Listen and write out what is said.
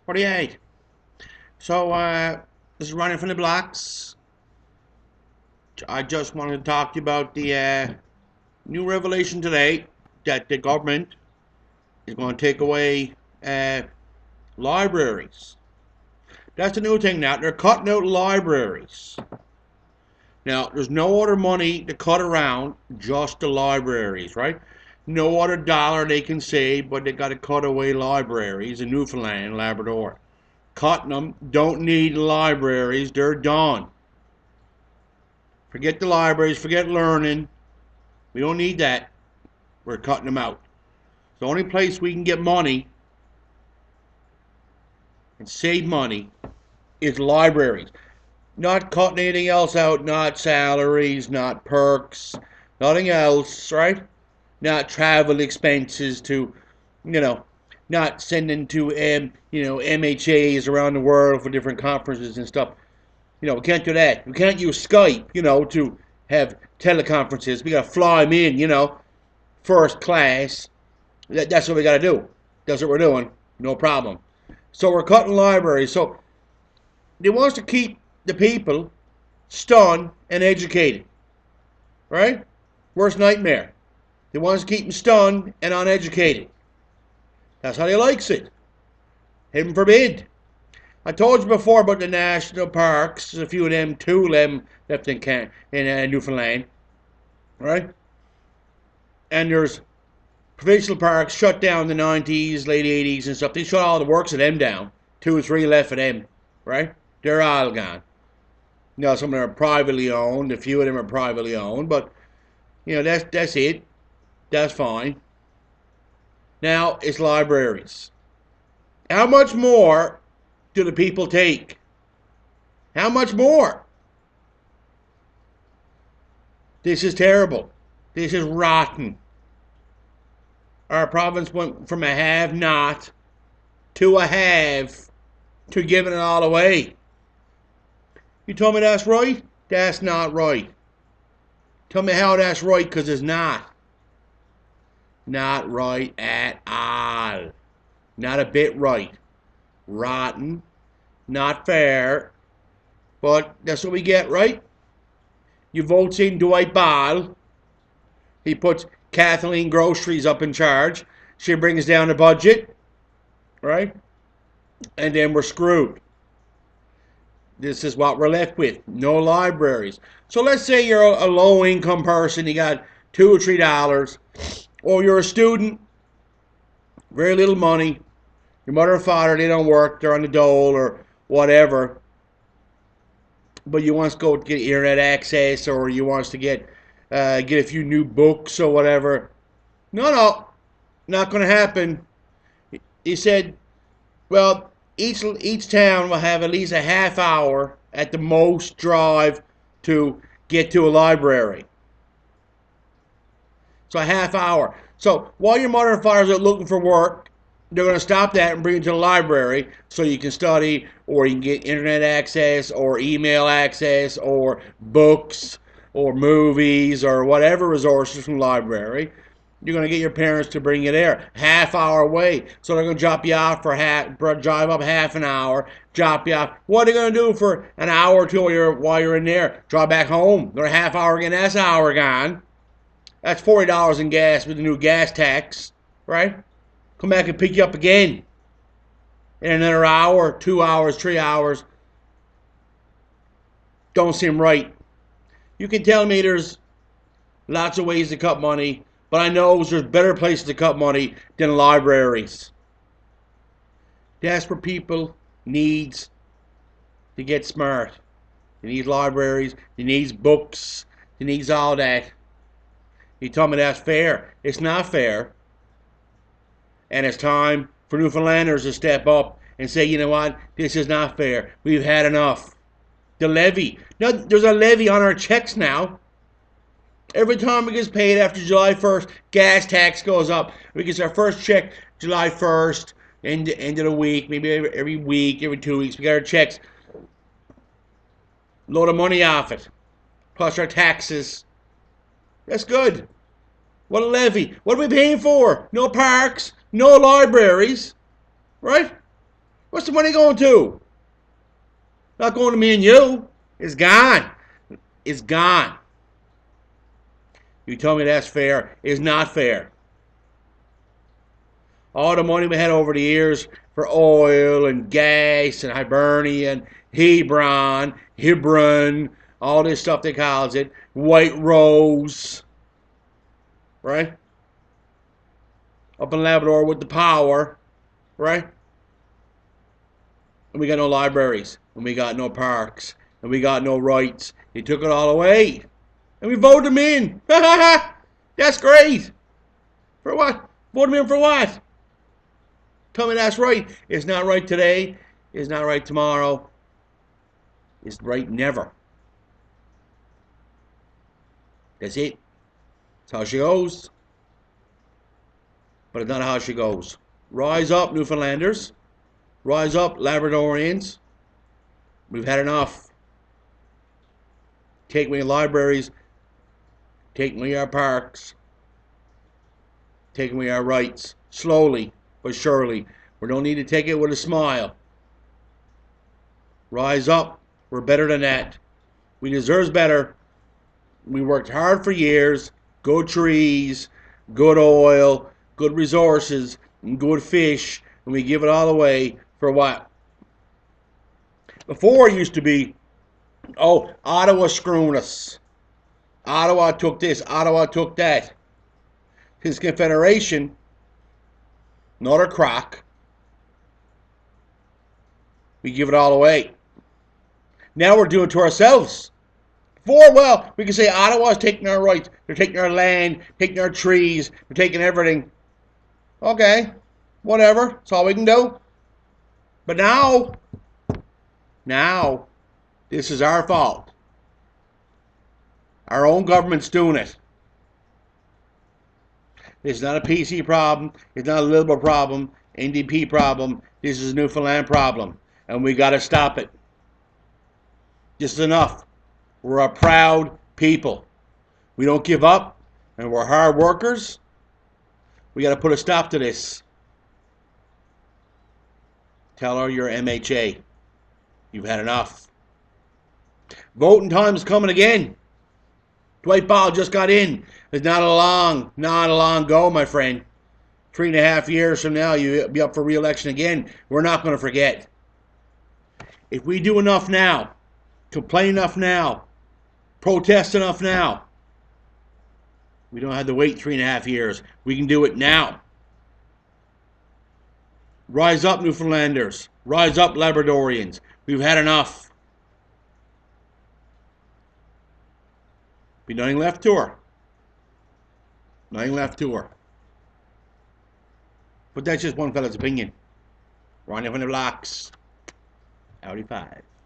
48. So, this is Ronny from the blocks. I just wanted to talk to you about the new revelation today that the government is going to take away uh, libraries. That's the new thing now. They're cutting out libraries. Now, there's no other money to cut around, just the libraries, right? No other dollar they can save, but they got to cut away libraries in Newfoundland, Labrador. Cutting them, don't need libraries, they're done. Forget the libraries, forget learning. We don't need that. We're cutting them out. The only place we can get money and save money is libraries. Not cutting anything else out, not salaries, not perks, nothing else, right? Not travel expenses to, you know, not sending to MHAs around the world for different conferences and stuff. We can't do that. We can't use Skype, to have teleconferences. We gotta fly them in, first class. That's what we gotta do. That's what we're doing. No problem. So we're cutting libraries. So they want us to keep the people stunned and educated, right? Worst nightmare. They want us to keep them stunned and uneducated. That's how they likes it. Heaven forbid. I told you before about the national parks. There's a few of them, two of them left in Newfoundland, right? And there's provincial parks shut down in the 90s, late 80s and stuff. They shut all the works of them down. Two or three left of them, right? They're all gone. Some of them are privately owned. A few of them are privately owned, but that's it. That's fine. Now it's libraries. How much more do the people take? How much more? This is terrible. This is rotten. Our province went from a have-not to a have to giving it all away. You told me that's right? That's not right. Tell me how that's right, because it's not. Not right at all. Not a bit right. Rotten. Not fair. But that's what we get, right? You vote in Dwight Ball. He puts Kathleen Groceries up in charge. She brings down the budget, right? And then we're screwed. This is what we're left with. No libraries. So let's say you're a low income person, you got $2 or $3, or you're a student, very little money. Your mother and father, they don't work, they're on the dole or whatever. But you want to go get internet access, or you want to get a few new books or whatever. No, not going to happen. He said, well, each town will have at least a half hour at the most drive to get to a library. So a half hour. So while your mother and father are looking for work, they're going to stop that and bring you to the library so you can study, or you can get internet access or email access or books or movies or whatever resources from the library. You're going to get your parents to bring you there. Half hour away. So they're going to drop you off drive up half an hour, drop you off. What are they going to do for an hour or two while you're in there? Drive back home. They're a half hour again. That's an hour gone. That's $40 in gas with the new gas tax, right? Come back and pick you up again in another hour, 2 hours, 3 hours. Don't seem right. You can tell me there's lots of ways to cut money, but I know there's better places to cut money than libraries. That's where people needs to get smart. They need libraries, they need books, they need all that. You tell me that's fair. It's not fair. And it's time for Newfoundlanders to step up and say, you know what, this is not fair. We've had enough. The levy. Now, there's a levy on our checks now. Every time we get paid after July 1st, gas tax goes up. We get our first check July 1st, end of the week, maybe every week, every 2 weeks. We got our checks. Load of money off it. Plus our taxes. That's good. What a levy. What are we paying for? No parks, no libraries, right? What's the money going to? Not going to me and you. It's gone. It's gone. You tell me that's fair. It's not fair. All the money we had over the years for oil and gas and Hibernian, Hebron, all this stuff they calls it, White Rose, right? Up in Labrador with the power, right? And we got no libraries, and we got no parks, and we got no rights. They took it all away, and we voted them in. That's great. For what? Vote them in for what? Tell me that's right. It's not right today. It's not right tomorrow. It's right never. That's it. That's how she goes. But it's not how she goes. Rise up, Newfoundlanders. Rise up, Labradorians. We've had enough. Take me libraries. Take me our parks. Take me our rights. Slowly but surely. We don't need to take it with a smile. Rise up. We're better than that. We deserve better. We worked hard for years. Good trees, good oil, good resources, and good fish, and we give it all away for what? Before it used to be, oh, Ottawa screwing us. Ottawa took this, Ottawa took that. His confederation, another crock. We give it all away. Now we're doing it to ourselves. Before, well, we can say Ottawa's taking our rights. They're taking our land, taking our trees, they're taking everything. Okay, whatever. That's all we can do. But now, this is our fault. Our own government's doing it. It's not a PC problem. It's not a Liberal problem, NDP problem. This is a Newfoundland problem. And we got to stop it. This is enough. We're a proud people. We don't give up, and we're hard workers. We got to put a stop to this. Tell her you're MHA. You've had enough. Voting time's coming again. Dwight Ball just got in. It's not a long go, my friend. 3.5 years from now, you'll be up for re-election again. We're not going to forget. If we do enough now, complain enough now, protest enough now, we don't have to wait 3.5 years. We can do it now. Rise up, Newfoundlanders. Rise up, Labradorians. We've had enough. Be nothing left to her. Nothing left to her. But that's just one fella's opinion. Ronny from the blocks. Howdy 5.